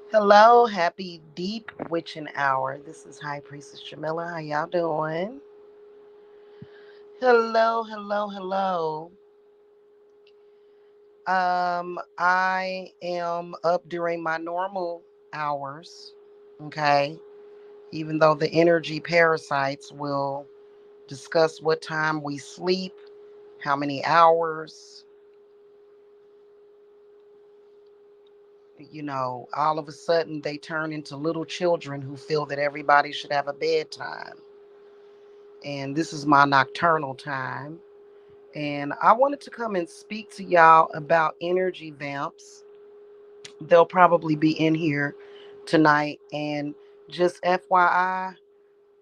Hello, happy deep witching hour. This is High Priestess Jamila. How y'all doing? Hello, hello, hello. I am up during my normal hours. Okay. Even though the energy parasites will discuss what time we sleep, how many hours, all of a sudden they turn into little children who feel that everybody should have a bedtime. And this is my nocturnal time. And I wanted to come and speak to y'all about energy vamps. They'll probably be in here tonight. And just FYI,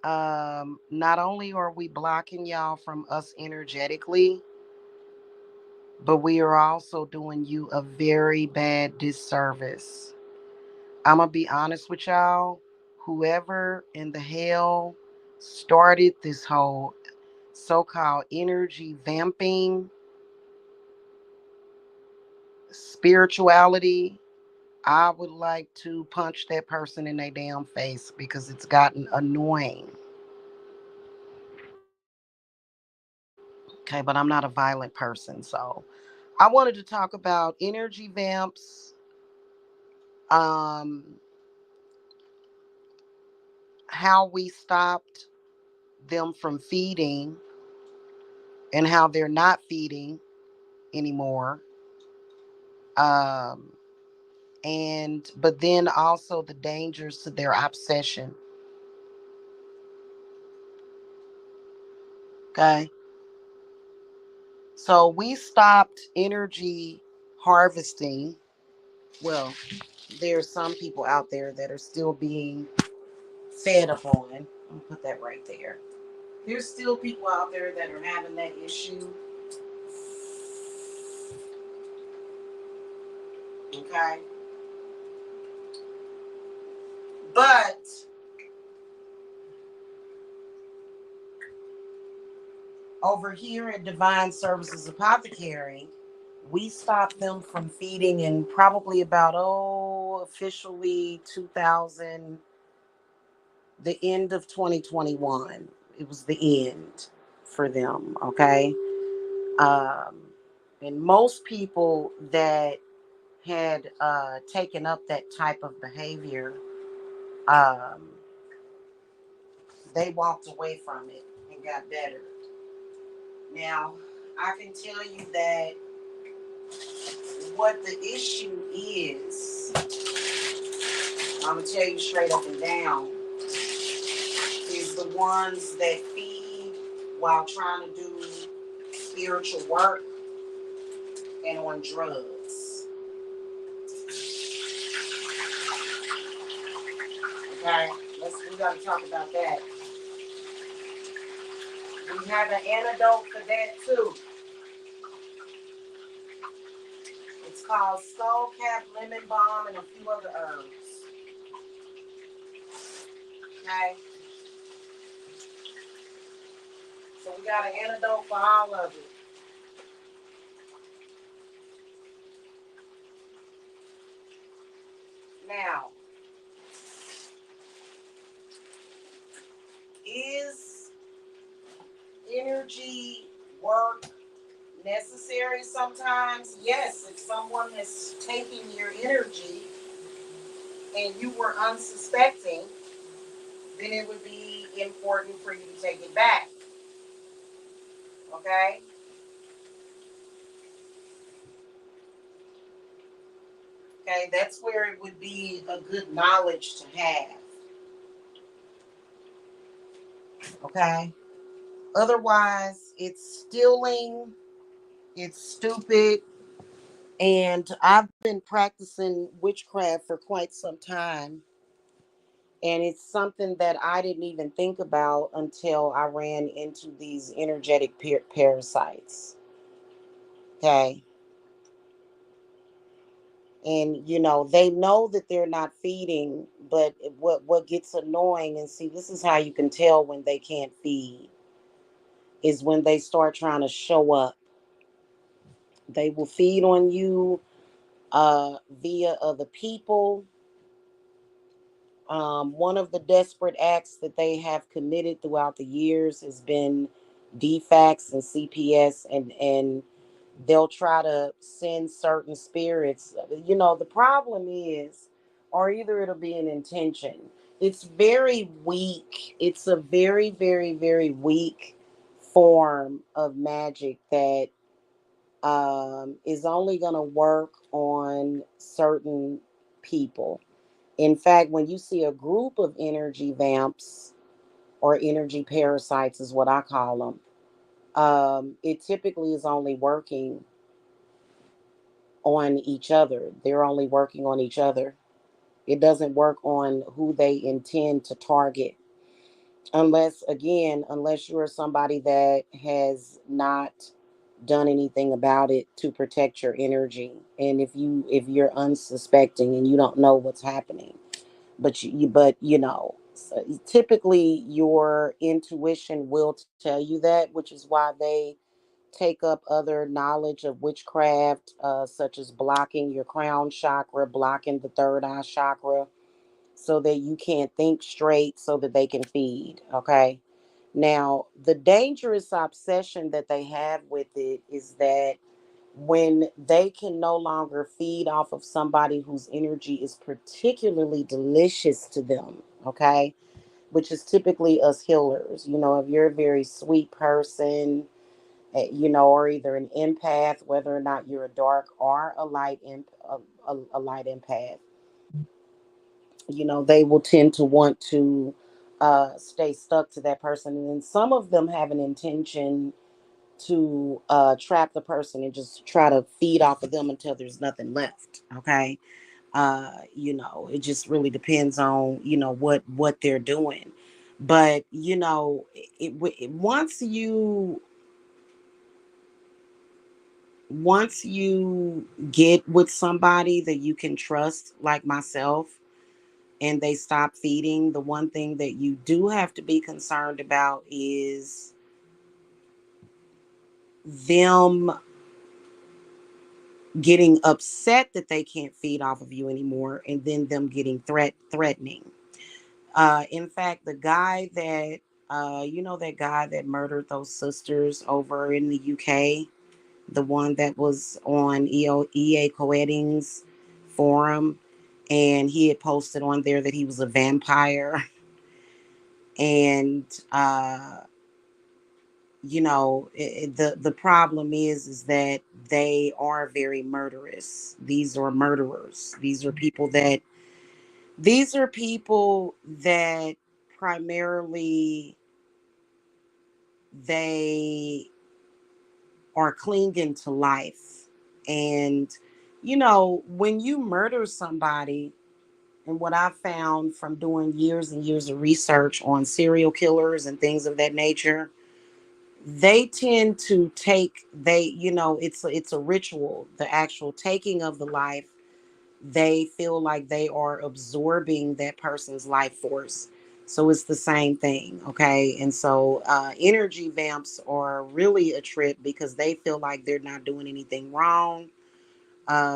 not only are we blocking y'all from us energetically, but we are also doing you a very bad disservice. I'm going to be honest with y'all. Whoever in the hell started this whole so called energy vamping spirituality, I would like to punch that person in their damn face because it's gotten annoying. Okay, but I'm not a violent person, so I wanted to talk about energy vamps, um, how we stopped them from feeding and how they're not feeding anymore. Um, and but then also the dangers to their obsession. Okay. So we stopped energy harvesting. Well, there's some people out there that are still being fed upon. I'll put that right there. There's still people out there that are having that issue. Okay. But over here at Divine Services Apothecary, we stopped them from feeding in probably about, officially 2000, the end of 2021. It was the end for them. Okay. Um, and most people that had taken up that type of behavior, um, they walked away from it and got better. Now, I can tell you that what the issue is, I'm going to tell you straight up and down, is the ones that feed while trying to do spiritual work and on drugs. Okay? We got to talk about that. We have an antidote for that too. It's called skull cap, lemon balm, and a few other herbs. Okay? So we got an antidote for all of it. Now, is energy work necessary sometimes? Yes, if someone is taking your energy and you were unsuspecting, then it would be important for you to take it back. Okay? Okay, that's where it would be a good knowledge to have. Okay? Otherwise, it's stealing, it's stupid, and I've been practicing witchcraft for quite some time. And it's something that I didn't even think about until I ran into these energetic parasites. Okay. And they know that they're not feeding, but what gets annoying, and see, this is how you can tell when they can't feed, is when they start trying to show up. They will feed on you via other people. One of the desperate acts that they have committed throughout the years has been DFACS and CPS, and they'll try to send certain spirits. The problem is, or either it'll be an intention. It's very weak. It's a very, very, very weak form of magic that is only going to work on certain people. In fact, when you see a group of energy vamps or energy parasites, is what I call them, it typically is only working on each other. They're only working on each other. It doesn't work on who they intend to target. Unless you're somebody that has not done anything about it to protect your energy. And if you're unsuspecting and you don't know what's happening, but typically your intuition will tell you that, which is why they take up other knowledge of witchcraft, such as blocking your crown chakra, blocking the third eye chakra, so that you can't think straight, so that they can feed. Okay. Now, the dangerous obsession that they have with it is that when they can no longer feed off of somebody whose energy is particularly delicious to them, okay, which is typically us healers. If you're a very sweet person, or either an empath, whether or not you're a dark or a light a light empath, they will tend to want to stay stuck to that person. And then some of them have an intention to trap the person and just try to feed off of them until there's nothing left. Okay. It just really depends on, what they're doing. But, once you get with somebody that you can trust, like myself, and they stop feeding, the one thing that you do have to be concerned about is them getting upset that they can't feed off of you anymore, and then them getting threatening. In fact, the guy that that guy that murdered those sisters over in the UK, the one that was on EA Coedding's forum, and he had posted on there that he was a vampire. And the problem is that they are very murderous. These are murderers. These are people that primarily they are clinging to life. And when you murder somebody, and what I found from doing years and years of research on serial killers and things of that nature, they tend to it's a ritual, the actual taking of the life. They feel like they are absorbing that person's life force. So it's the same thing. Okay. And so energy vamps are really a trip because they feel like they're not doing anything wrong,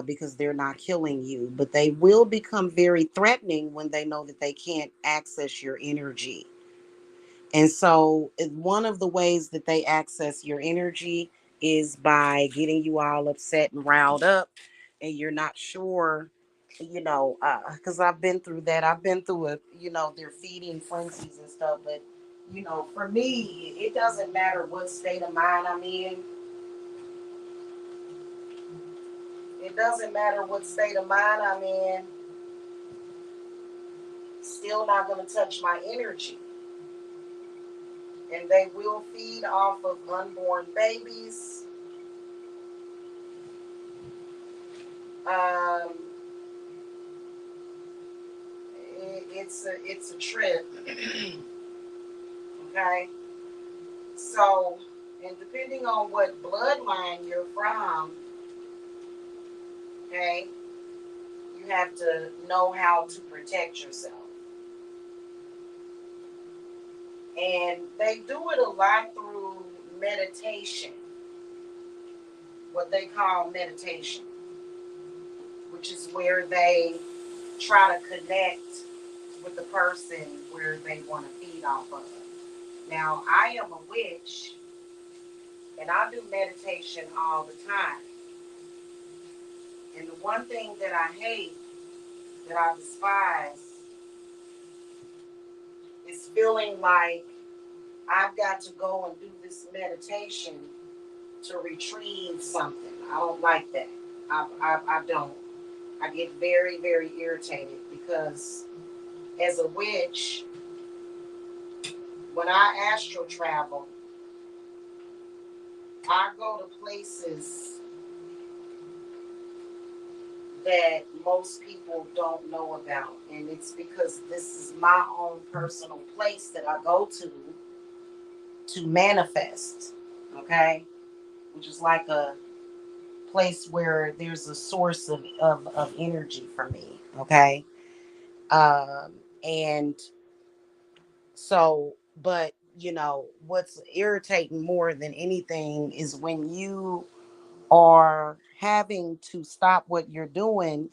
because they're not killing you, but they will become very threatening when they know that they can't access your energy. And so, one of the ways that they access your energy is by getting you all upset and riled up, and you're not sure, because I've been through that. I've been through their feeding frenzies and stuff. But, for me, it doesn't matter what state of mind I'm in. It doesn't matter what state of mind I'm in. Still not going to touch my energy. And they will feed off of unborn babies. Um, it's a trip. Okay, so, and depending on what bloodline you're from, okay, you have to know how to protect yourself. And they do it a lot through meditation, what they call meditation, which is where they try to connect with the person where they want to feed off of. Now, I am a witch and I do meditation all the time. And the one thing that I hate, that I despise, is feeling like I've got to go and do this meditation to retrieve something. I don't like that. I don't. I get very, very irritated because as a witch, when I astral travel, I go to places that most people don't know about. And it's because this is my own personal place that I go to manifest. Okay? Which is like a place where there's a source of energy for me. Okay? And so, but what's irritating more than anything is when you are having to stop what you're doing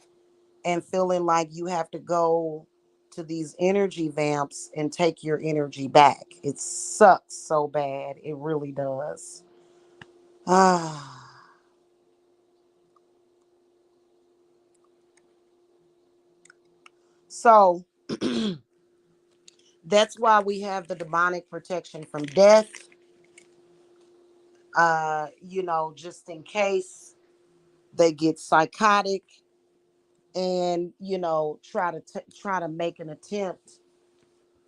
and feeling like you have to go to these energy vamps and take your energy back. It sucks so bad. It really does. Ah. So that's why we have the demonic protection from death. Just in case they get psychotic and try to make an attempt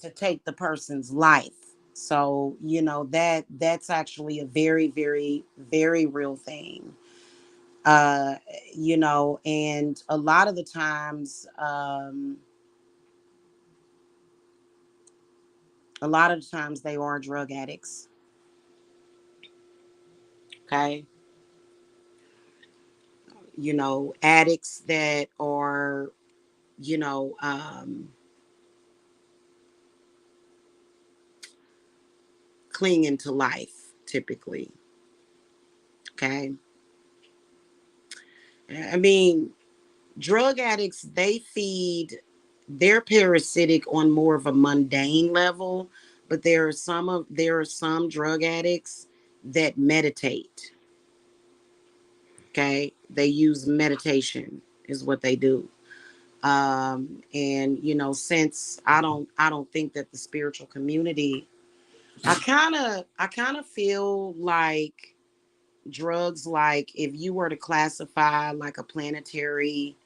to take the person's life. So that's actually a very, very, very real thing. uh and a lot of the times, they are drug addicts. Okay. Addicts that are you know clinging to life typically. Okay. I mean, drug addicts, they feed, they're parasitic on more of a mundane level, but there are some drug addicts that meditate. Okay. They use meditation is what they do. And since I don't think that the spiritual community, I kind of feel like drugs, like if you were to classify like a planetary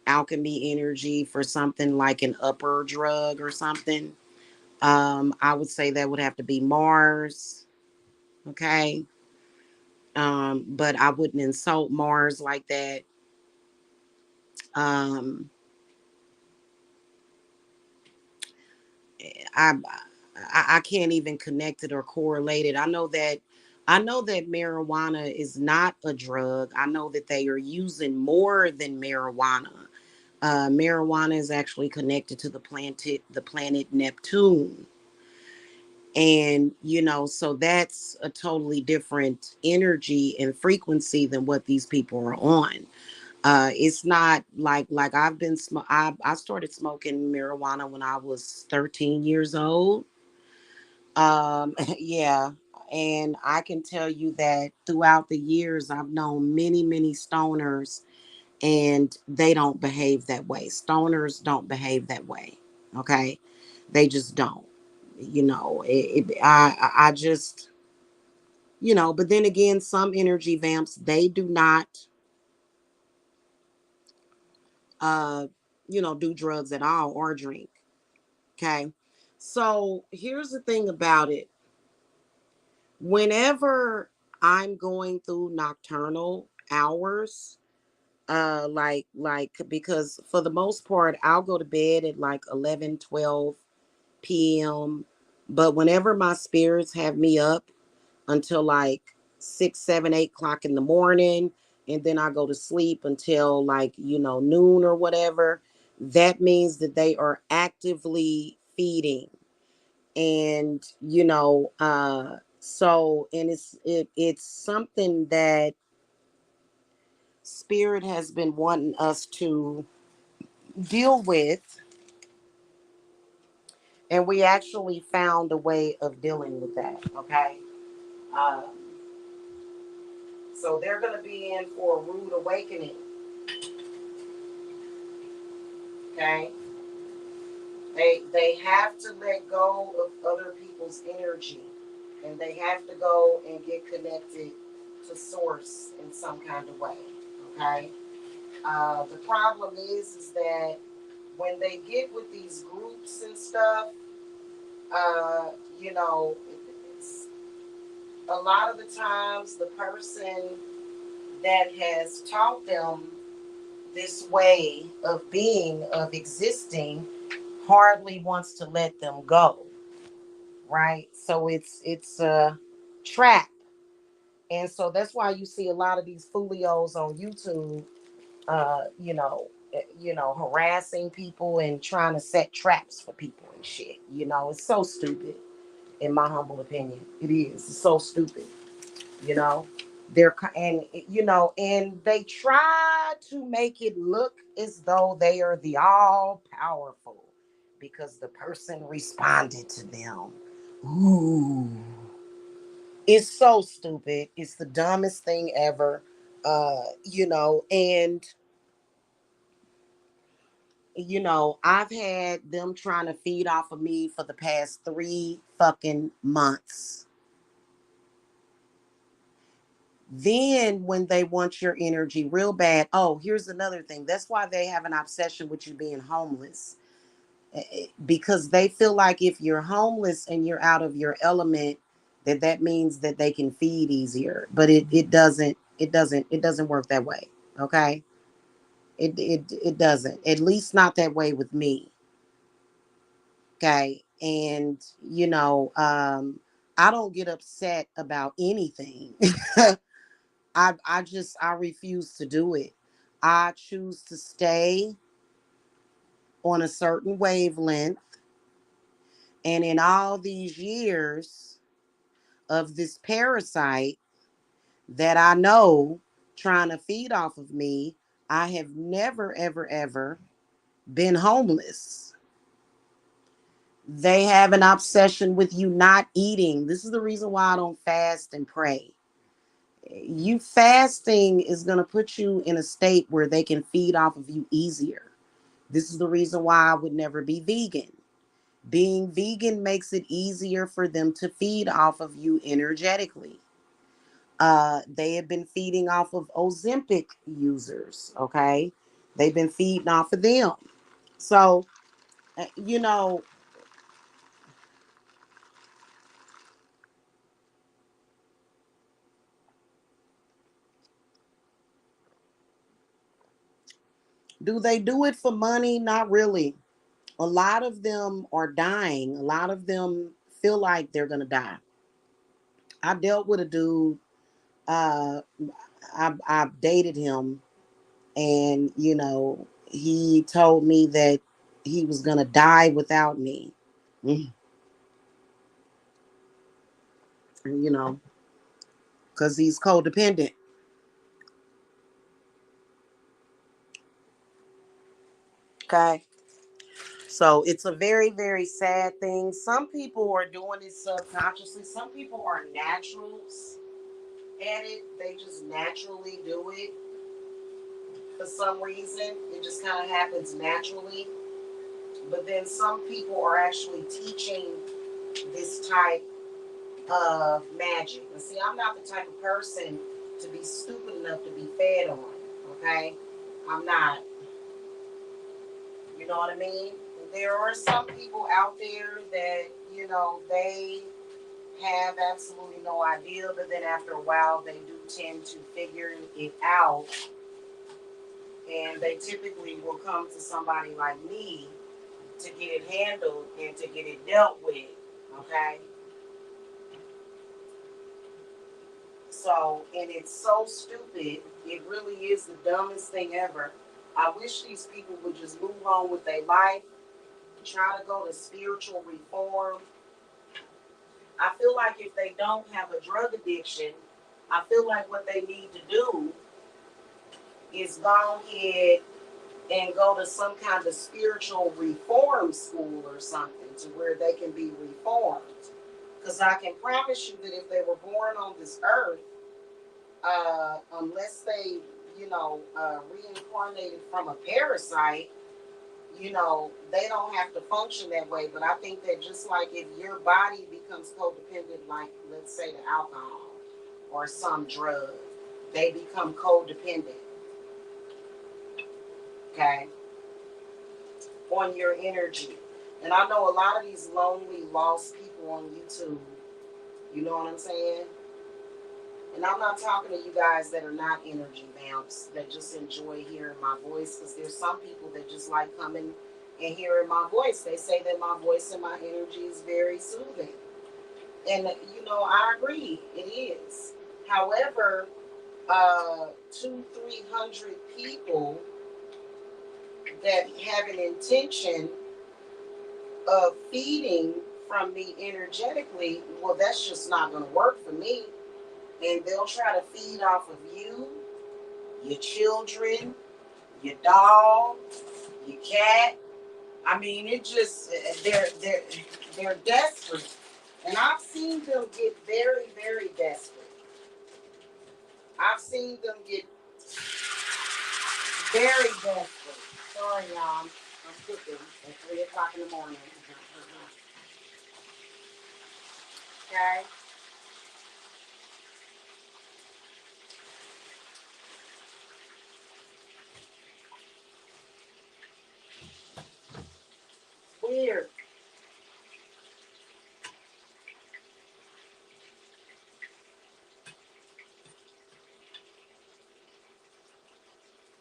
alchemy energy for something like an upper drug or something, I would say that would have to be Mars. Okay. But I wouldn't insult Mars like that. um I, I can't even connect it or correlate it. I know that marijuana is not a drug. I know that they are using more than marijuana. Marijuana is actually connected to the planet Neptune. And so that's a totally different energy and frequency than what these people are on. It's not like I started smoking marijuana when I was 13 years old. Yeah. And I can tell you that throughout the years, I've known many, many stoners, and they don't behave that way. Stoners don't behave that way. Okay. They just don't. I just, but then again, some energy vamps, they do not, uh, do drugs at all or drink. Okay. So here's the thing about it. Whenever I'm going through nocturnal hours, because for the most part, I'll go to bed at like 11, 12 p.m. But whenever my spirits have me up until like 6, 7, 8 o'clock in the morning, and then I go to sleep until like, noon or whatever, that means that they are actively feeding. And and it's something that spirit has been wanting us to deal with, And we actually found a way of dealing with that, okay? Um, so they're going to be in for a rude awakening, okay? They have to let go of other people's energy, and they have to go and get connected to source in some kind of way, okay? The problem is that when they get with these groups and stuff, uh, you know, it's a lot of the times the person that has taught them this way of being, of existing, hardly wants to let them go, right? So it's a trap, and so that's why you see a lot of these folios on YouTube, harassing people and trying to set traps for people and shit. You know, it's so stupid, in my humble opinion. It is. It's so stupid. You know, and they try to make it look as though they are the all powerful because the person responded to them. Ooh, it's so stupid. It's the dumbest thing ever. And I've had them trying to feed off of me for the past 3 fucking months. Then when they want your energy real bad, oh, here's another thing. That's why they have an obsession with you being homeless. Because they feel like if you're homeless and you're out of your element, that means that they can feed easier. But it doesn't work that way. Okay? It doesn't. At least not that way with me. Okay? And I don't get upset about anything. I refuse to do it. I choose to stay on a certain wavelength. And in all these years of this parasite that I know trying to feed off of me, I have never, ever, ever been homeless. They have an obsession with you not eating. This is the reason why I don't fast and pray. You fasting is going to put you in a state where they can feed off of you easier. This is the reason why I would never be vegan. Being vegan makes it easier for them to feed off of you energetically. They have been feeding off of Ozempic users, okay? They've been feeding off of them. So, uh, you know, do they do it for money? Not really. A lot of them are dying. A lot of them feel like they're going to die. I dealt with a dude, uh, I dated him, and he told me that he was gonna die without me. Mm. you know because he's codependent. Okay, so it's a very, very sad thing. Some people are doing it subconsciously. Some people are naturals at it. They just naturally do it. For some reason it just kind of happens naturally. But then some people are actually teaching this type of magic. And see, I'm not the type of person to be stupid enough to be fed on. Okay? I'm not. You know what I mean? There are some people out there that, they have absolutely no idea, but then after a while they do tend to figure it out. And they typically will come to somebody like me to get it handled and to get it dealt with. Okay? So, and it's so stupid. It really is the dumbest thing ever. I wish these people would just move on with their life, try to go to spiritual reform. I feel like if they don't have a drug addiction, I feel like what they need to do is go ahead and go to some kind of spiritual reform school or something to where they can be reformed. Because I can promise you that if they were born on this earth, unless they, reincarnated from a parasite, they don't have to function that way. But I think that just like if your body becomes codependent, like let's say the alcohol or some drug, they become codependent, okay, on your energy. And I know a lot of these lonely, lost people on YouTube, you know what I'm saying? And I'm not talking to you guys that are not energy vamps that just enjoy hearing my voice, because there's some people that just like coming and hearing my voice. They say that my voice and my energy is very soothing. And, I agree, it is. However, 200-300 people that have an intention of feeding from me energetically, well, that's just not going to work for me. And they'll try to feed off of you, your children, your dog, your cat. I mean, it just they're desperate, and I've seen them get very, very desperate. I've seen them get very desperate. Sorry, y'all, I'm cooking at 3 o'clock in the morning. Okay. Weird.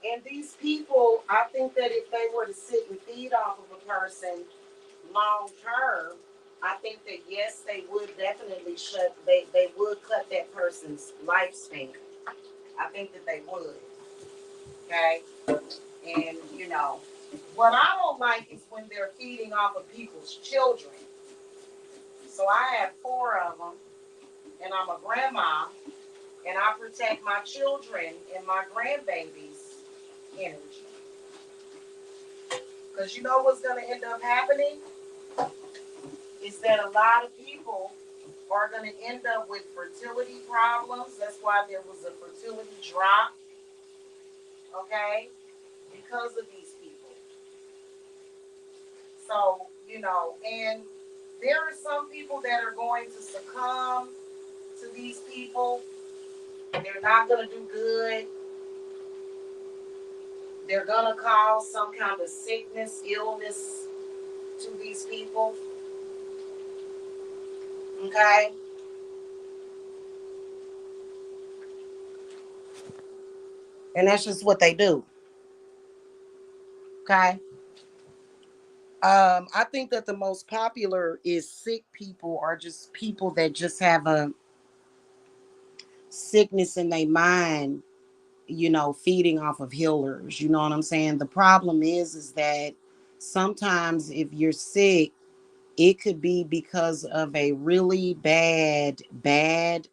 And these people, I think that if they were to sit and feed off of a person long term, I think that yes, they would definitely they would cut that person's lifespan. I think that they would. Okay. And what I don't like is when they're feeding off of people's children. So I have 4 of them, and I'm a grandma, and I protect my children and my grandbabies' energy. Because you know what's going to end up happening is that a lot of people are going to end up with fertility problems. That's why there was a fertility drop, okay, because of these people. So, and there are some people that are going to succumb to these people. They're not going to do good. They're going to cause some kind of sickness, illness to these people, okay? And that's just what they do, okay? I think that the most popular is sick people, or just people that just have a sickness in their mind, feeding off of healers. You know what I'm saying? The problem is that sometimes if you're sick, it could be because of a really bad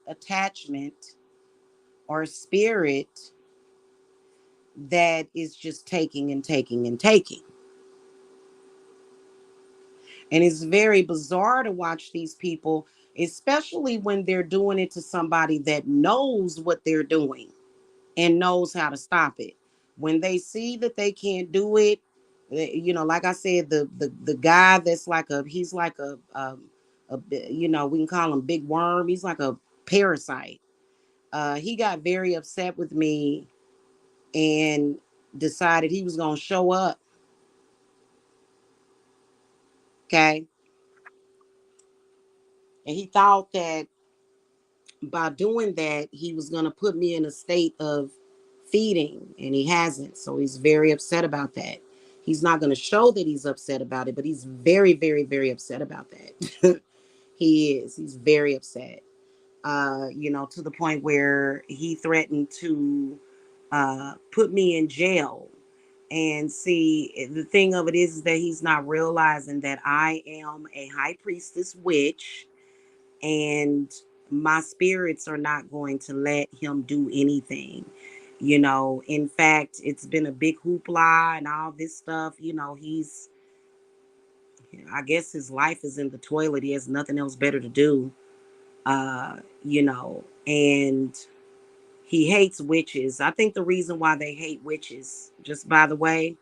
attachment or spirit that is just taking and taking and taking. And it's very bizarre to watch these people, especially when they're doing it to somebody that knows what they're doing and knows how to stop it. When they see that they can't do it, like I said, the guy that's he's like we can call him Big Worm. He's like a parasite. He got very upset with me and decided he was gonna show up. Okay, and he thought that by doing that, he was going to put me in a state of feeding, and he hasn't. So he's very upset about that. He's not going to show that he's upset about it, but he's very, very, very upset about that. He is. He's very upset. To the point where he threatened to put me in jail. And see, the thing of it is that he's not realizing that I am a high priestess witch, and my spirits are not going to let him do anything. In fact, it's been a big hoopla and all this stuff. I guess his life is in the toilet. He has nothing else better to do. And he hates witches. I think the reason why they hate witches, just by the way,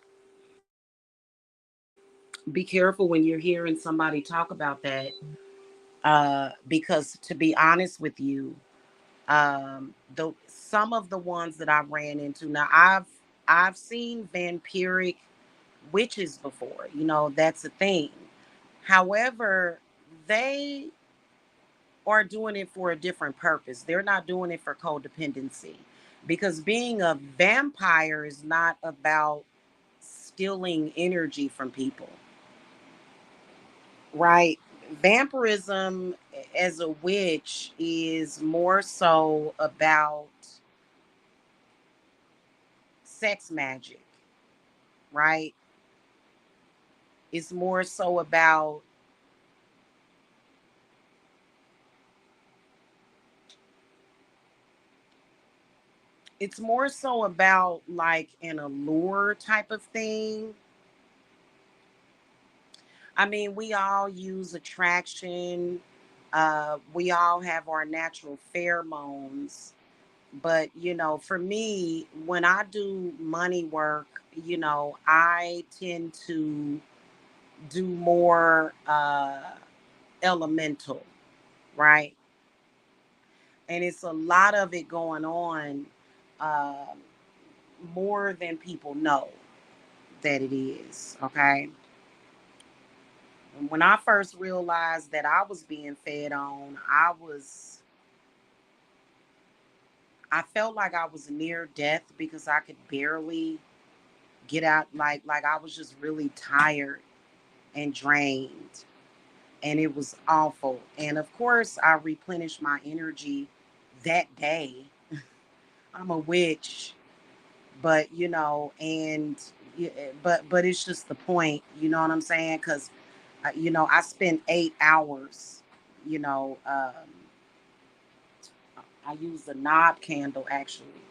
be careful when you're hearing somebody talk about that. Because to be honest with you, some of the ones that I've ran into now, I've seen vampiric witches before. That's a thing. However, they are doing it for a different purpose. They're not doing it for codependency, because being a vampire is not about stealing energy from people, right? Vampirism as a witch is more so about sex magic, right? It's more so about like an allure type of thing. I mean, we all use attraction. We all have our natural pheromones. But, for me, when I do money work, I tend to do more elemental, right? And it's a lot of it going on, uh, more than people know that it is, okay? And when I first realized that I was being fed on, I felt like I was near death because I could barely get out, like I was just really tired and drained, and it was awful. And of course, I replenished my energy that day. I'm a witch, but but it's just the point, you know what I'm saying? Because I spent 8 hours. You know, I used a knob candle actually.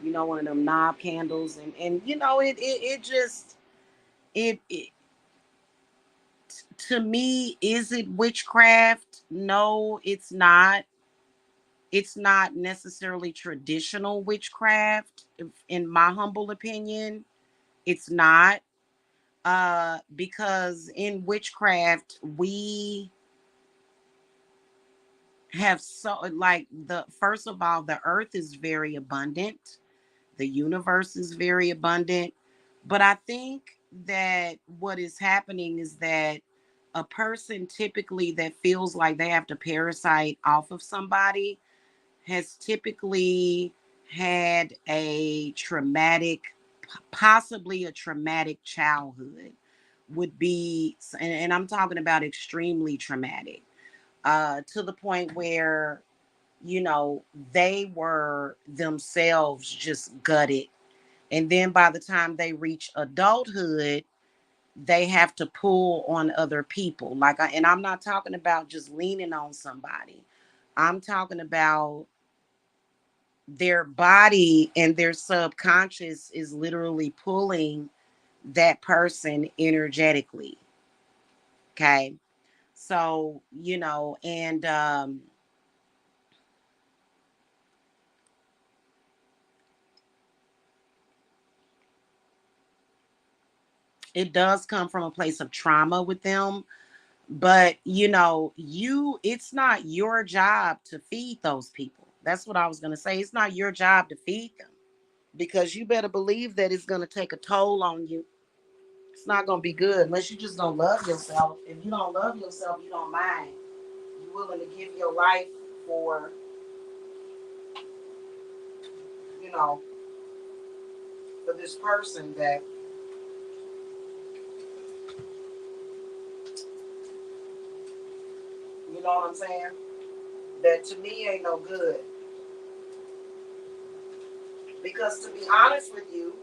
One of them knob candles, and it just it to me, is it witchcraft? No, it's not. It's not necessarily traditional witchcraft, in my humble opinion. It's not. Because in witchcraft, we have so, like, the first of all, the earth is very abundant, the universe is very abundant. But I think that what is happening is that a person typically that feels like they have to parasite off of somebody has typically had a traumatic, possibly a traumatic childhood, would be, and I'm talking about extremely traumatic, to the point where, they were themselves just gutted. And then by the time they reach adulthood, they have to pull on other people. And I'm not talking about just leaning on somebody. I'm talking about their body and their subconscious is literally pulling that person energetically. Okay. So, and it does come from a place of trauma with them. But, it's not your job to feed those people. That's what I was going to say. It's not your job to feed them, because you better believe that it's going to take a toll on you. It's not going to be good unless you just don't love yourself. If you don't love yourself, you don't mind. You're willing to give your life for, you know, for this person that, you know what I'm saying? That to me ain't no good. Because to be honest with you,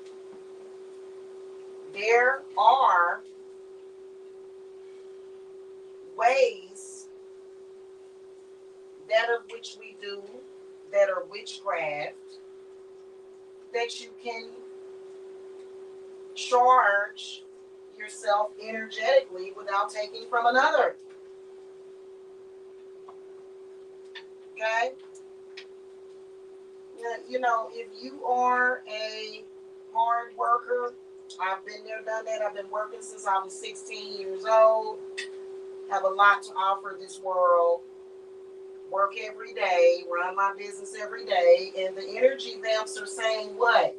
there are ways that of which we do that are witchcraft that you can charge yourself energetically without taking from another. Okay? You know, if you are a hard worker, I've been there, done that. I've been working since I was 16 years old. Have a lot to offer this world. Work every day, run my business every day, and the energy vamps are saying what?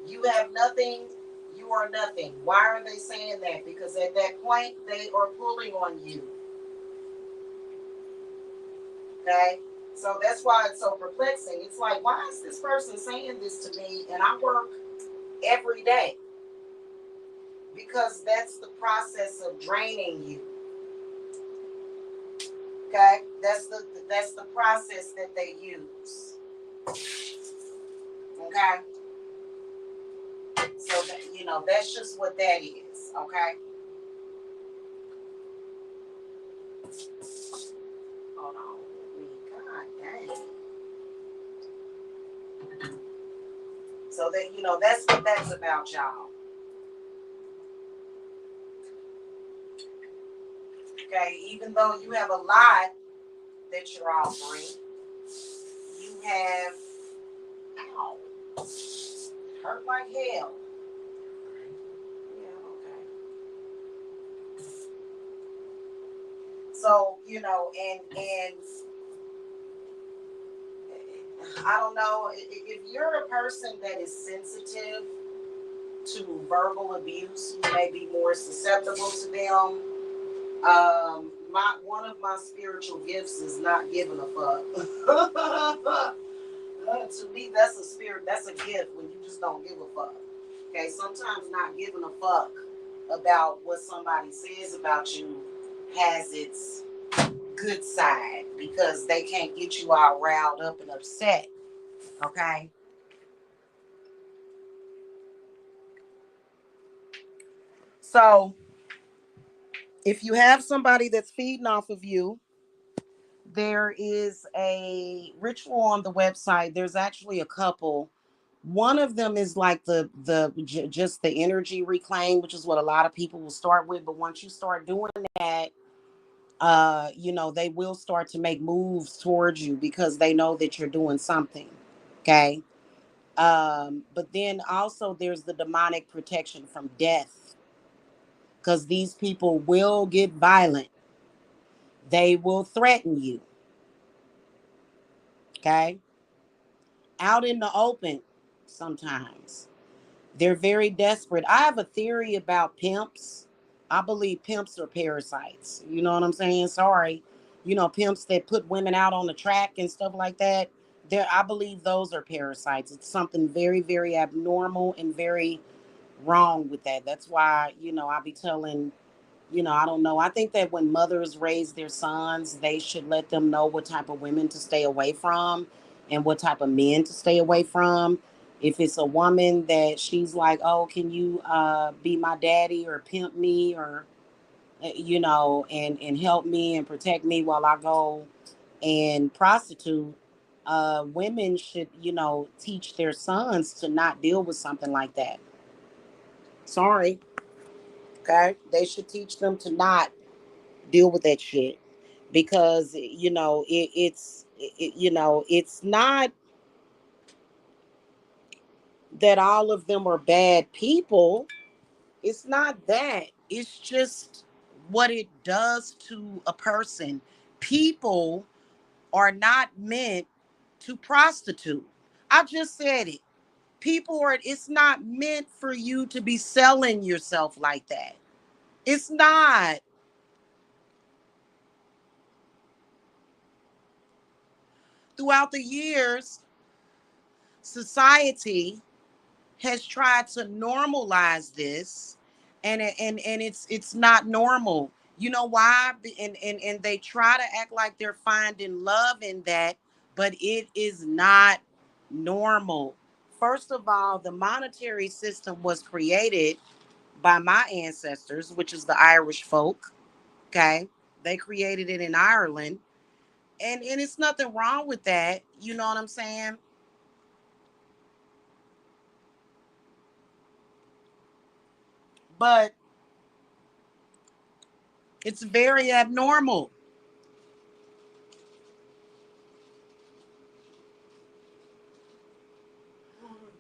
You have nothing, you are nothing. Why are they saying that? Because at that point, they are pulling on you. Okay? So that's why it's so perplexing. It's like, why is this person saying this to me? And I work every day. Because that's the process of draining you. Okay? That's the process that they use. Okay? So that, you know, that's just what that is. Okay? Hold on. God dang. So that, you know, that's what that's about, y'all. Okay, even though you have a lot that you're offering, you have, ow, hurt like hell. Yeah, okay. So, you know, and I don't know, if you're a person that is sensitive to verbal abuse, you may be more susceptible to them. One of my spiritual gifts is not giving a fuck. To me, that's a spirit, that's a gift when you just don't give a fuck. Okay, sometimes not giving a fuck about what somebody says about you has its good side because they can't get you all riled up and upset. Okay. So if you have somebody that's feeding off of you, there is a ritual on the website. There's actually a couple. One of them is like just the energy reclaim, which is what a lot of people will start with. But once you start doing that, you know, they will start to make moves towards you because they know that you're doing something. Okay. But then also there's the demonic protection from death because these people will get violent. They will threaten you. Okay. Out in the open sometimes. They're very desperate. I have a theory about pimps. I believe pimps are parasites. You know what I'm saying? Sorry. You know, pimps that put women out on the track and stuff like that. I believe those are parasites. It's something very, very abnormal and very wrong with that. That's why, you know, I be telling, you know, I don't know. I think that when mothers raise their sons, they should let them know what type of women to stay away from and what type of men to stay away from. If it's a woman that she's like, oh, can you be my daddy or pimp me or, you know, and help me and protect me while I go and prostitute, women should, you know, teach their sons to not deal with something like that. Sorry. Okay. They should teach them to not deal with that shit because you know you know it's not that all of them are bad people. It's not that. It's just what it does to a person. People are not meant to prostitute. I just said it. People are, it's not meant for you to be selling yourself like that. It's not. Throughout the years, society has tried to normalize this, and it's not normal. You know why? And they try to act like they're finding love in that, but it is not normal. First of all, the monetary system was created by my ancestors, which is the Irish folk. Okay, they created it in Ireland, and it's nothing wrong with that. You know what I'm saying? But it's very abnormal.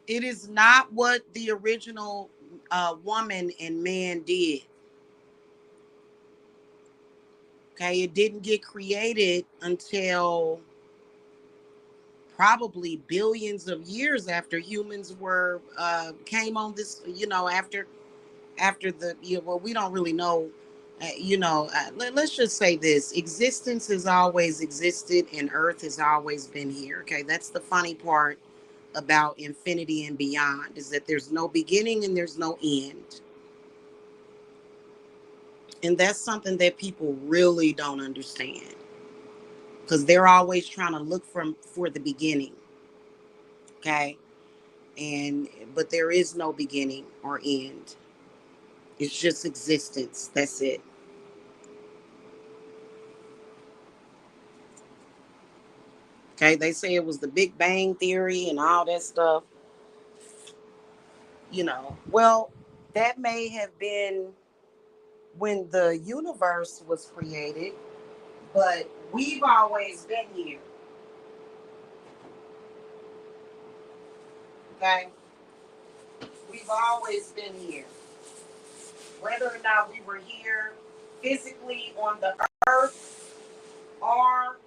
It is not what the original woman and man did. Okay, it didn't get created until probably billions of years after humans were came on this. After the well, we don't really know. Let's just say this: existence has always existed, and Earth has always been here. Okay, that's the funny part about infinity and beyond, is that there's no beginning and there's no end. And that's something that people really don't understand, because they're always trying to look for the beginning. Okay. But there is no beginning or end. It's just existence. That's it. Okay. They say it was the Big Bang Theory and all that stuff. Well, that may have been when the universe was created, but we've always been here. Okay. We've always been here. Whether or not we were here physically on the earth, or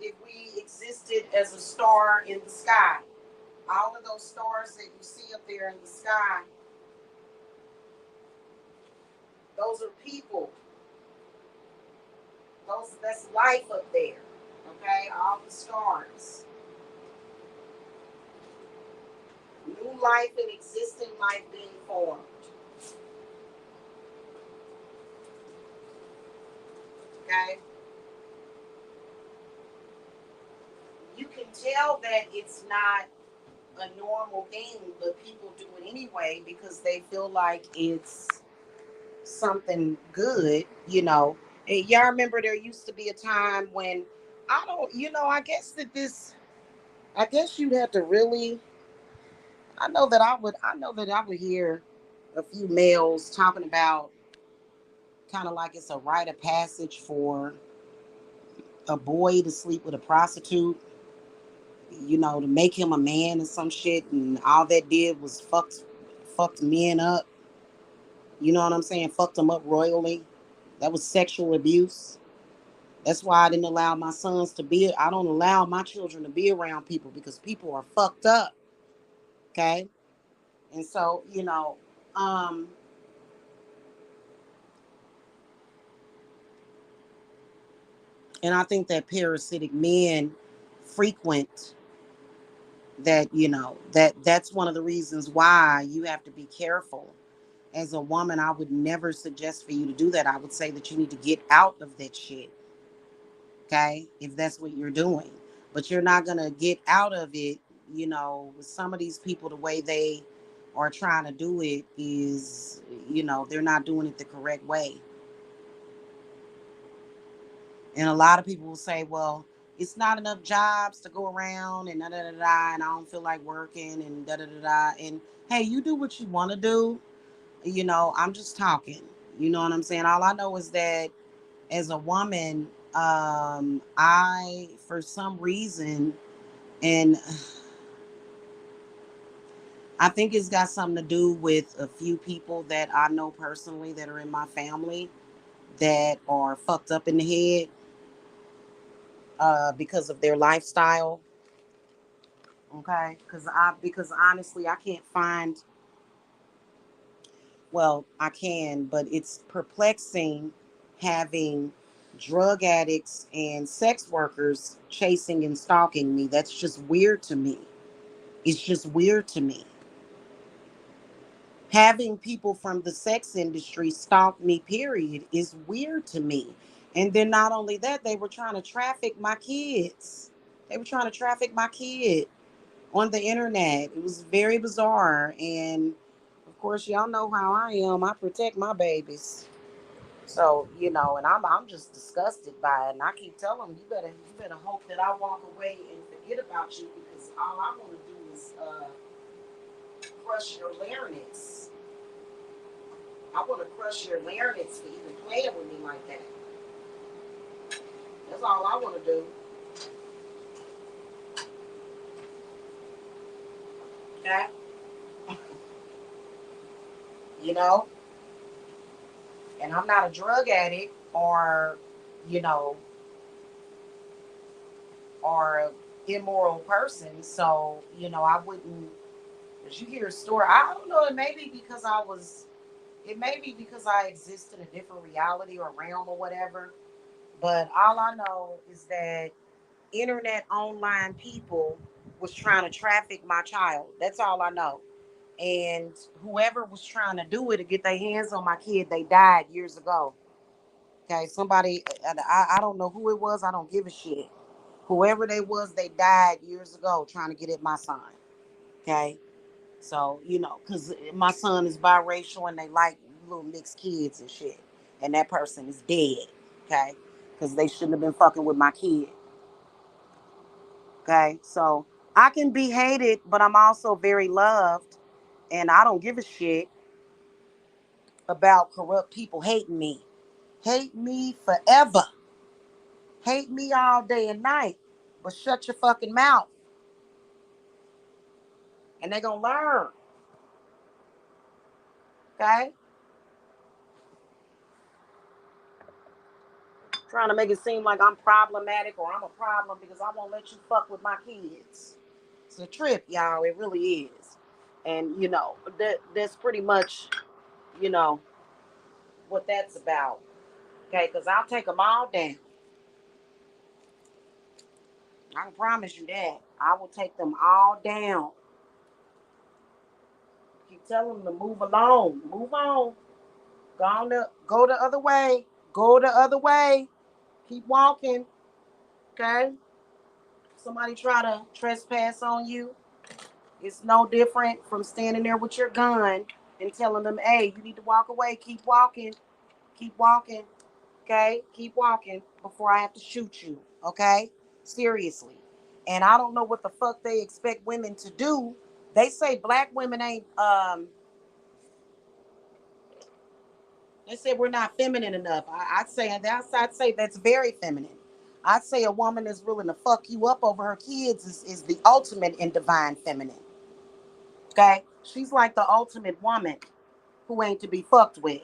if we existed as a star in the sky. All of those stars that you see up there in the sky, those are people. That's life up there. Okay, all the stars. New life and existing life being formed. Okay. You can tell that it's not a normal thing, but people do it anyway because they feel like it's something good. And y'all remember there used to be a time when I don't, I guess I guess you'd have to really, I know that I would hear a few males talking about kind of like it's a rite of passage for a boy to sleep with a prostitute, to make him a man and some shit, and all that did was fucked men up. You know what I'm saying? Fucked them up royally. That was sexual abuse. That's why I didn't allow my sons to be. I don't allow my children to be around people because people are fucked up. Okay, and so and I think that parasitic men frequent that. That's one of the reasons why you have to be careful. As a woman, I would never suggest for you to do that. I would say that you need to get out of that shit. Okay, if that's what you're doing, but you're not gonna get out of it. With some of these people, the way they are trying to do it is, they're not doing it the correct way. And a lot of people will say, well, it's not enough jobs to go around and da da da da, and I don't feel like working and da da da da. And hey, you do what you want to do. I'm just talking. You know what I'm saying? All I know is that as a woman, I, for some reason, and I think it's got something to do with a few people that I know personally that are in my family that are fucked up in the head because of their lifestyle. Okay, because honestly, I can't find. Well, I can, but it's perplexing having drug addicts and sex workers chasing and stalking me. That's just weird to me. It's just weird to me. Having people from the sex industry stalk me, period, is weird to me. And then not only that, they were trying to traffic my kids. They were trying to traffic my kid on the internet. It was very bizarre. And of course, y'all know how I am. I protect my babies. So, and I'm just disgusted by it. And I keep telling them, you better hope that I walk away and forget about you, because all I want to do is crush your larynx. I want to crush your larynx for even playing with me like that. That's all I want to do. Okay? You know? And I'm not a drug addict or, you know, or a immoral person. So, I wouldn't, as you hear a story, I don't know, it may be because I exist in a different reality or realm or whatever. But all I know is that internet online people was trying to traffic my child. That's all I know. And whoever was trying to do it to get their hands on my kid, they died years ago. Okay, somebody, I don't know who it was. I don't give a shit. Whoever they was, they died years ago trying to get at my son. Okay, so because my son is biracial and they like little mixed kids and shit, and that person is dead. Okay, because they shouldn't have been fucking with my kid. Okay, so I can be hated, but I'm also very loved, and I don't give a shit about corrupt people hating me. Hate me forever. Hate me all day and night. But shut your fucking mouth. And they're gonna learn. Okay? Trying to make it seem like I'm problematic or I'm a problem because I won't let you fuck with my kids. It's a trip, y'all. It really is. And that's pretty much, you know, what that's about. Okay, because I'll take them all down. I can promise you that. I will take them all down. Keep telling them to move along. Move on. Go the other way. Go the other way. Keep walking. Okay? Somebody try to trespass on you. It's no different from standing there with your gun and telling them, hey, you need to walk away. Keep walking. Keep walking. Okay? Keep walking before I have to shoot you. Okay? Seriously. And I don't know what the fuck they expect women to do. They say black women ain't they said we're not feminine enough. I'd say that's very feminine. I'd say a woman that's willing to fuck you up over her kids is the ultimate in divine feminine. Okay? She's like the ultimate woman who ain't to be fucked with.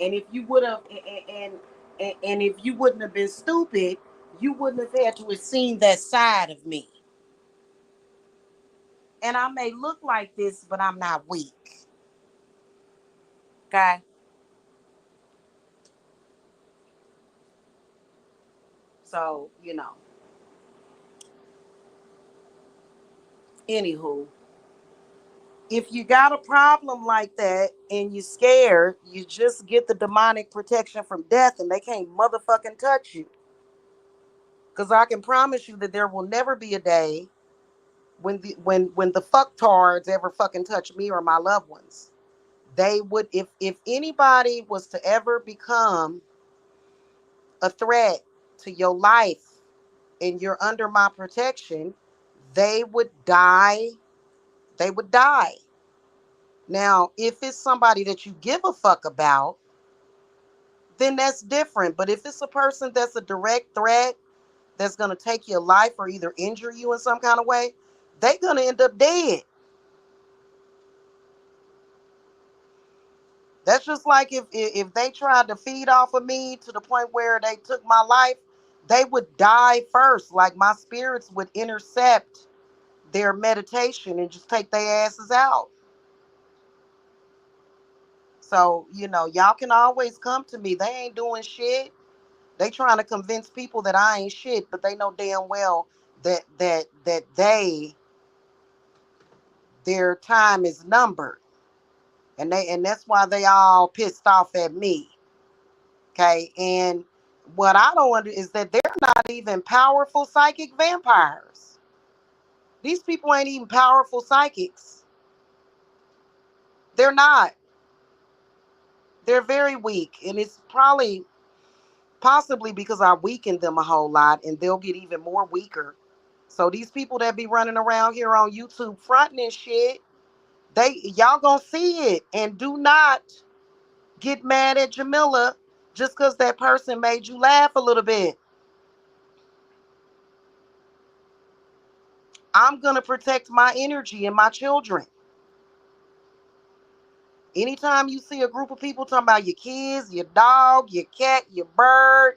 And if you would have and if you wouldn't have been stupid, you wouldn't have had to have seen that side of me. And I may look like this, but I'm not weak. Okay? So, anywho, if you got a problem like that and you're scared, you just get the demonic protection from death and they can't motherfucking touch you. Because I can promise you that there will never be a day when the fucktards ever fucking touch me or my loved ones. They would, if anybody was to ever become a threat to your life and you're under my protection, they would die. They would die. Now, if it's somebody that you give a fuck about, then that's different. But if it's a person that's a direct threat, that's going to take your life or either injure you in some kind of way, they're going to end up dead. That's just like if they tried to feed off of me to the point where they took my life, they would die first. Like my spirits would intercept their meditation and just take their asses out. So, y'all can always come to me. They ain't doing shit. They trying to convince people that I ain't shit, but they know damn well that their time is numbered. And that's why they all pissed off at me. Okay. And what I don't understand is that they're not even powerful psychic vampires. These people ain't even powerful psychics. They're not. They're very weak. And it's possibly because I weakened them a whole lot and they'll get even more weaker. So these people that be running around here on YouTube fronting and shit, y'all gonna see it. And do not get mad at Jamila just because that person made you laugh a little bit. I'm going to protect my energy and my children. Anytime you see a group of people talking about your kids, your dog, your cat, your bird,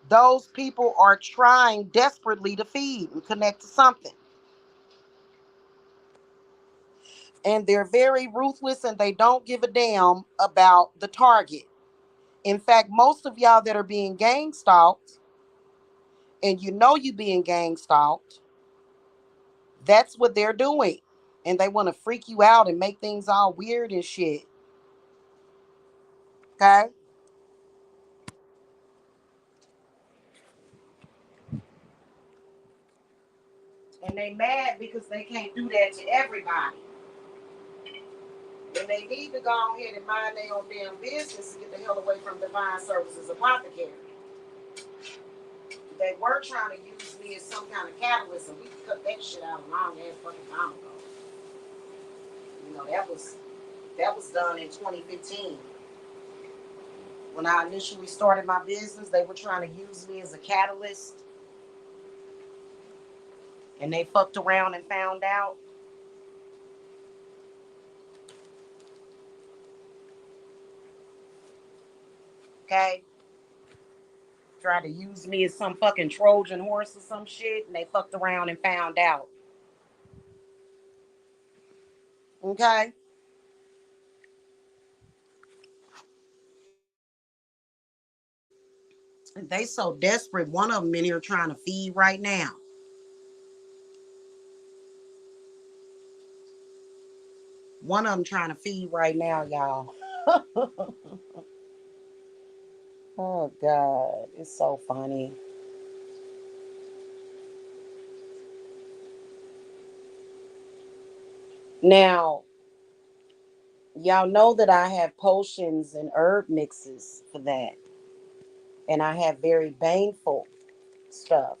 those people are trying desperately to feed and connect to something. And they're very ruthless and they don't give a damn about the target. In fact, most of y'all that are being gang stalked, and you know you being gang stalked, that's what they're doing. And they want to freak you out and make things all weird and shit. Okay? And they mad because they can't do that to everybody. And they need to go ahead and mind their own damn business and get the hell away from Divine Services Apothecary. They were trying to use me as some kind of catalyst, and we cut that shit out a long ass fucking time ago. You know, that was done in 2015. When I initially started my business, they were trying to use me as a catalyst, and they fucked around and found out. Okay, tried to use me as some fucking Trojan horse or some shit, and they fucked around and found out. Okay. They so desperate. One of them in here trying to feed right now. One of them trying to feed right now, y'all. Oh God, it's so funny. Now, y'all know that I have potions and herb mixes for that, and I have very baneful stuff,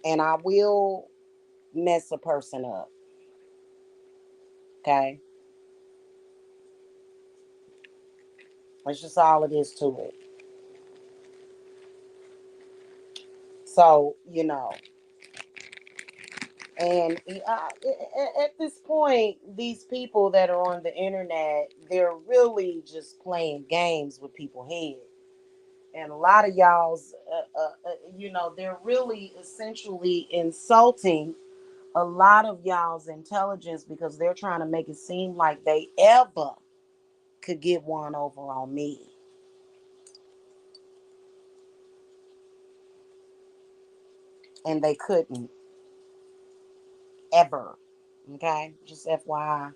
and I will mess a person up. Okay, that's just all it is to it. So and at this point, these people that are on the internet, they're really just playing games with people's head. And a lot of y'all's, they're really essentially insulting a lot of y'all's intelligence because they're trying to make it seem like they ever could get one over on me. And they couldn't ever. Okay? Just FYI.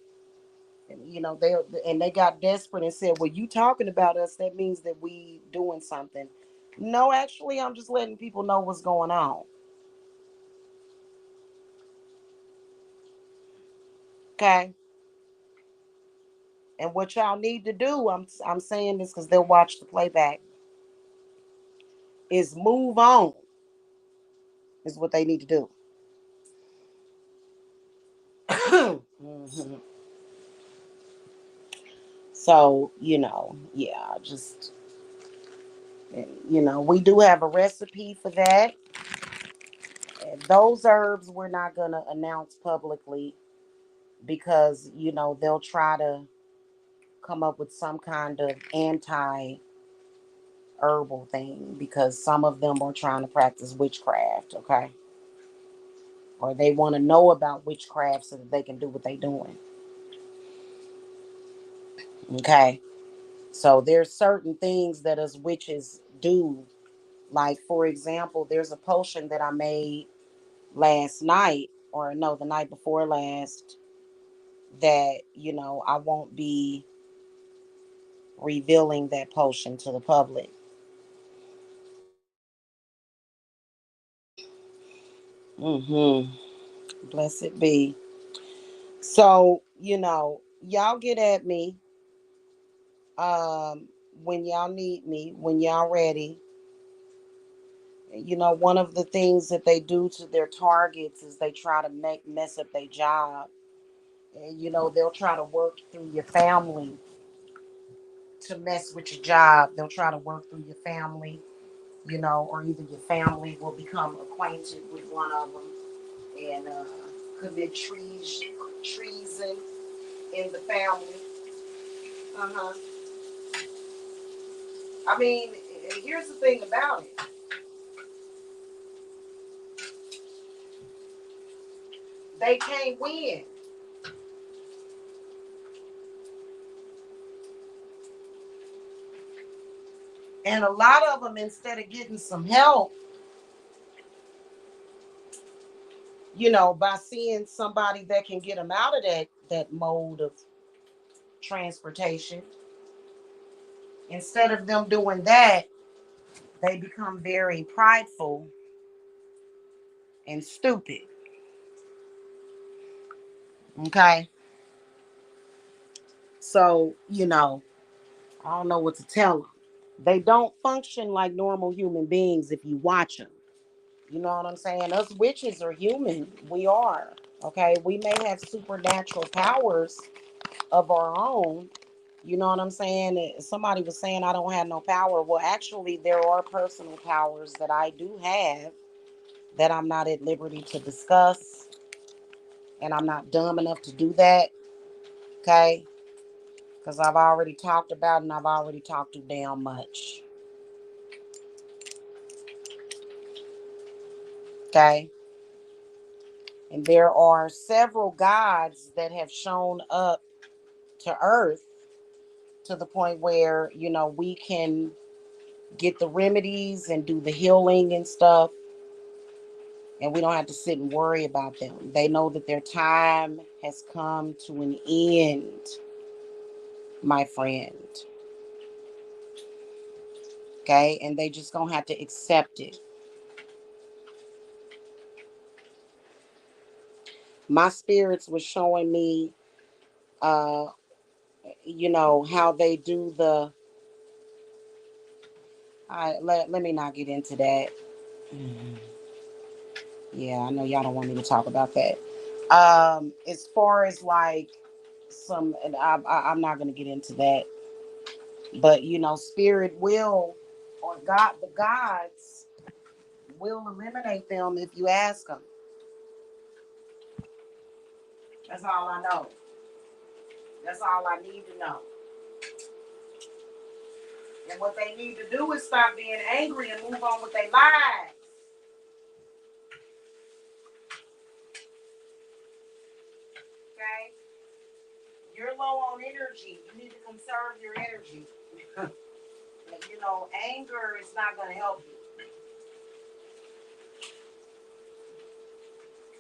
And, they got desperate and said, well, you talking about us, that means that we doing something. No, actually, I'm just letting people know what's going on. Okay? And what y'all need to do, I'm saying this because they'll watch the playback, is move on, is what they need to do. Hmm. So, yeah, just, we do have a recipe for that. And those herbs we're not going to announce publicly because, they'll try to come up with some kind of anti herbal thing because some of them are trying to practice witchcraft, okay? Or they want to know about witchcraft so that they can do what they're doing, okay? So there's certain things that us witches do. Like, for example, there's a potion that I made last night, or no, the night before last, that, I won't be revealing that potion to the public. Mm-hmm. Blessed be. So, y'all get at me when y'all need me, when y'all ready. One of the things that they do to their targets is they try to mess up their job. And they'll try to work through your family to mess with your job. They'll try to work through your family, you know, or either your family will become acquainted with one of them and commit treason in the family. Uh-huh. I mean, here's the thing about it. They can't win. And a lot of them, instead of getting some help, you know, by seeing somebody that can get them out of that mode of transportation, instead of them doing that, they become very prideful and stupid. Okay? So, you know, I don't know what to tell them. They don't function like normal human beings if you watch them. You know what I'm saying? Us witches are human. We are. Okay? We may have supernatural powers of our own. You know what I'm saying? Somebody was saying I don't have no power. Well, actually, there are personal powers that I do have that I'm not at liberty to discuss. And I'm not dumb enough to do that. Okay? Because I've already talked about it and I've already talked too damn much. Okay? And there are several gods that have shown up to earth to the point where, you know, we can get the remedies and do the healing and stuff. And we don't have to sit and worry about them. They know that their time has come to an end, my friend. Okay? And they just gonna have to accept it. My spirits was showing me uh you know how they do the let me not get into that. Yeah, I know y'all don't want me to talk about that. As far as like some, and I'm not gonna get into that, but you know, spirit will, or God, the gods will eliminate them if you ask them. That's all I know. That's all I need to know. And what they need to do is stop being angry and move on with their lives. Okay? You're low on energy. You need to conserve your energy. You know, anger is not going to help you.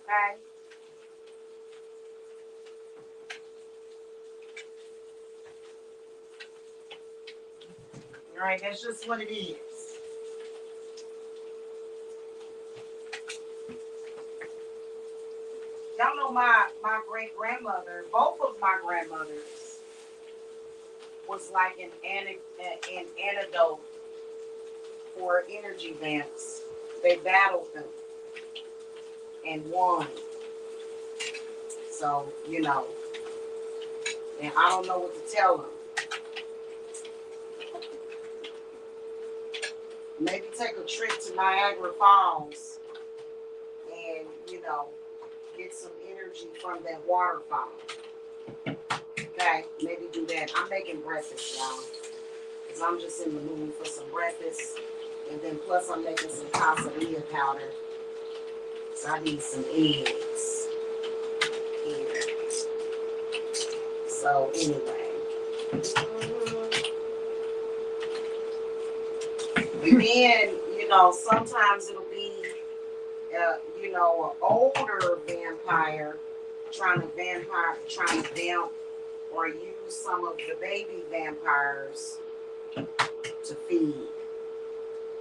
Okay? All right, that's just what it is. Y'all know my great grandmother, both of my grandmothers, was like an antidote for energy vamps. They battled them and won. So, you know, and I don't know what to tell them. Maybe take a trip to Niagara Falls and, you know, get some energy from that waterfall. Okay, maybe do that. I'm making breakfast, y'all, because I'm just in the mood for some breakfast. And then plus I'm making some casabilla powder. So I need some eggs here. So anyway. And then, you know, sometimes it'll be, you know, an older vampire trying to vamp or use some of the baby vampires to feed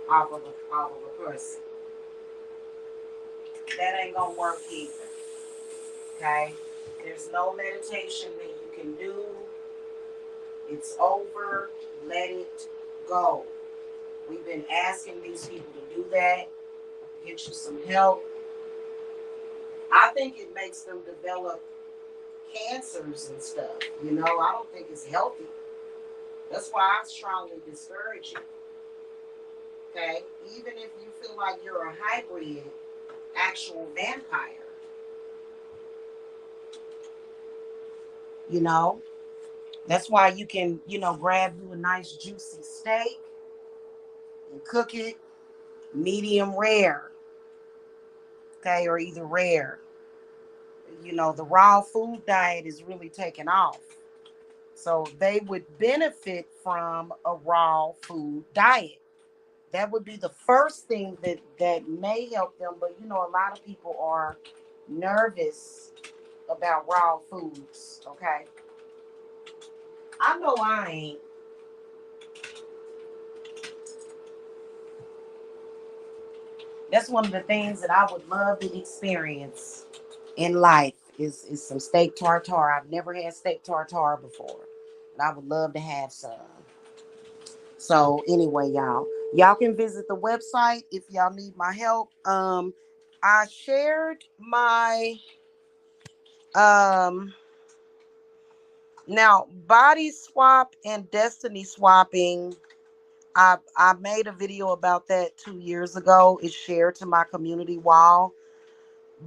off of a person. That ain't gonna work either. Okay? There's no meditation that you can do. It's over. Let it go. We've been asking these people to do that, get you some help. I think it makes them develop cancers and stuff. You know, I don't think it's healthy. That's why I strongly discourage it. Okay? Even if you feel like you're a hybrid, actual vampire, you know? That's why you can, grab you a nice juicy steak and cook it medium rare, okay, or either rare. The raw food diet is really taking off. So they would benefit from a raw food diet. That would be the first thing that may help them. But a lot of people are nervous about raw foods. Okay, I know I ain't. That's one of the things that I would love to experience in life is some steak tartare. I've never had steak tartare before, and I would love to have some. So anyway, y'all can visit the website if y'all need my help. I shared my um now body swap and destiny swapping. I made a video about that 2 years ago. It's shared to my community wall.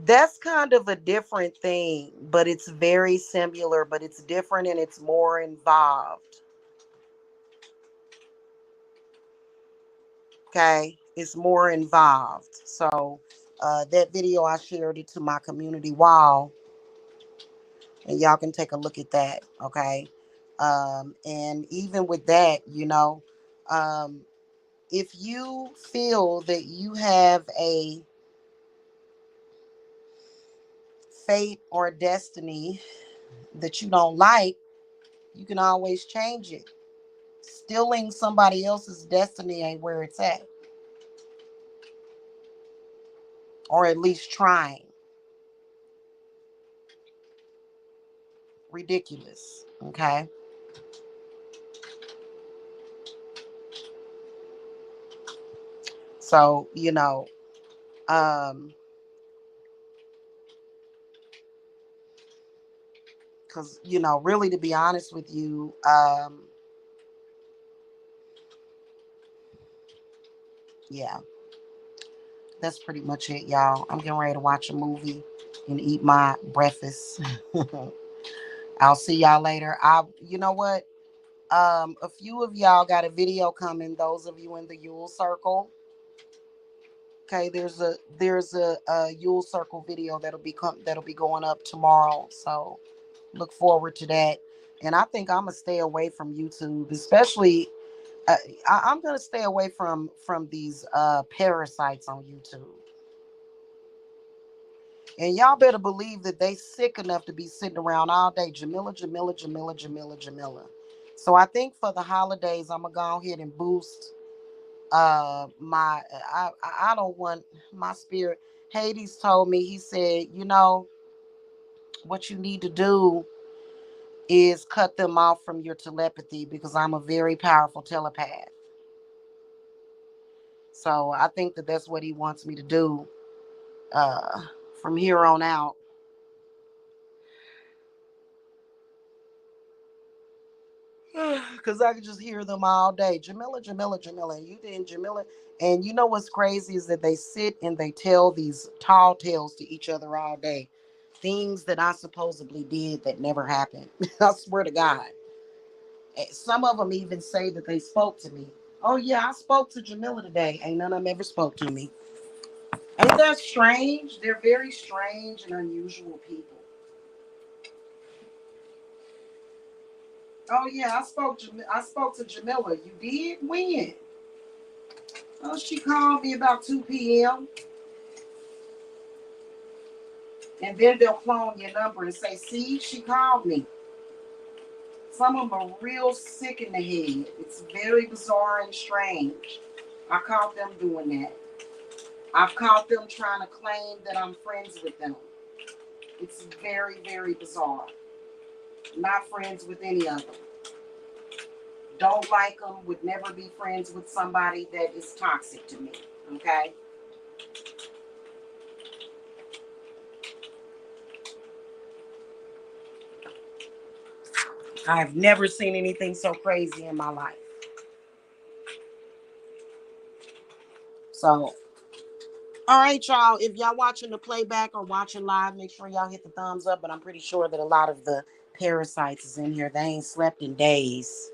That's kind of a different thing, but it's very similar, but it's different and it's more involved. Okay, it's more involved. So that video, I shared it to my community wall, and y'all can take a look at that. Okay, and even with that, um, if you feel that you have a fate or destiny that you don't like, you can always change it. Stealing somebody else's destiny ain't where it's at, or at least trying. Ridiculous. Okay. So, um, because, really, to be honest with you, yeah, that's pretty much it, y'all. I'm getting ready to watch a movie and eat my breakfast. I'll see y'all later. You know what? A few of y'all got a video coming. Those of you in the Yule Circle. Okay, there's a Yule Circle video that'll be going up tomorrow. So look forward to that. And I think I'm gonna stay away from YouTube, especially. Uh, I'm gonna stay away from these parasites on YouTube. And y'all better believe that they sick enough to be sitting around all day. Jamila, Jamila, Jamila, Jamila, Jamila. So I think for the holidays, I'm gonna go ahead and boost my. I don't want my spirit. Hades told me. He said, what you need to do is cut them off from your telepathy because I'm a very powerful telepath. So I think that that's what he wants me to do uh, from here on out. Because I could just hear them all day. Jamila, Jamila, Jamila. You didn't, Jamila. And you know what's crazy is that they sit and they tell these tall tales to each other all day. Things that I supposedly did that never happened. I swear to God. Some of them even say that they spoke to me. Oh, yeah, I spoke to Jamila today. Ain't none of them ever spoke to me. Ain't that strange? They're very strange and unusual people. Oh yeah, I spoke to Jamila. You did? When? Oh, she called me about 2 p.m. And then they'll clone your number and say, see, she called me. Some of them are real sick in the head. It's very bizarre and strange. I caught them doing that. I've caught them trying to claim that I'm friends with them. It's very, very bizarre. Not friends with any of them. Don't like them. Would never be friends with somebody that is toxic to me. Okay? I've never seen anything so crazy in my life. So, all right, y'all. If y'all watching the playback or watching live, make sure y'all hit the thumbs up. But I'm pretty sure that a lot of the parasites is in here. They ain't slept in days.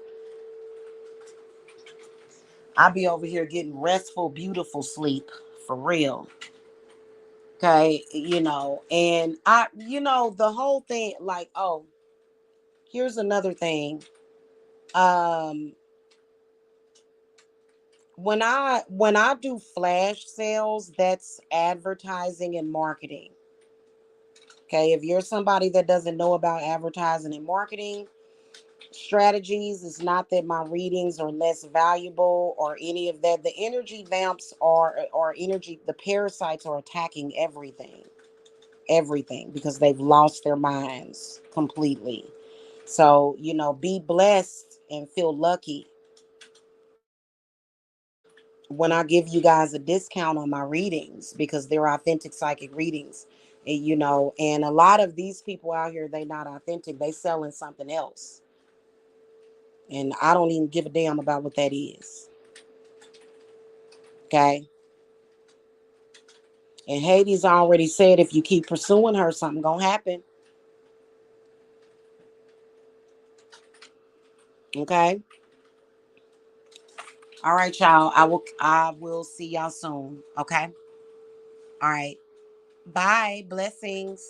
I be over here getting restful, beautiful sleep for real. Okay, and the whole thing, like, oh, here's another thing. Um, when I do flash sales, that's advertising and marketing. Okay, if you're somebody that doesn't know about advertising and marketing strategies, it's not that my readings are less valuable or any of that. The energy vamps or energy, the parasites are attacking everything because they've lost their minds completely. So, be blessed and feel lucky when I give you guys a discount on my readings because they're authentic psychic readings. And a lot of these people out here, they not authentic. They selling something else. And I don't even give a damn about what that is. Okay. And Hades already said if you keep pursuing her, something gonna happen. Okay. All right, y'all. I will see y'all soon. Okay. All right. Bye. Blessings.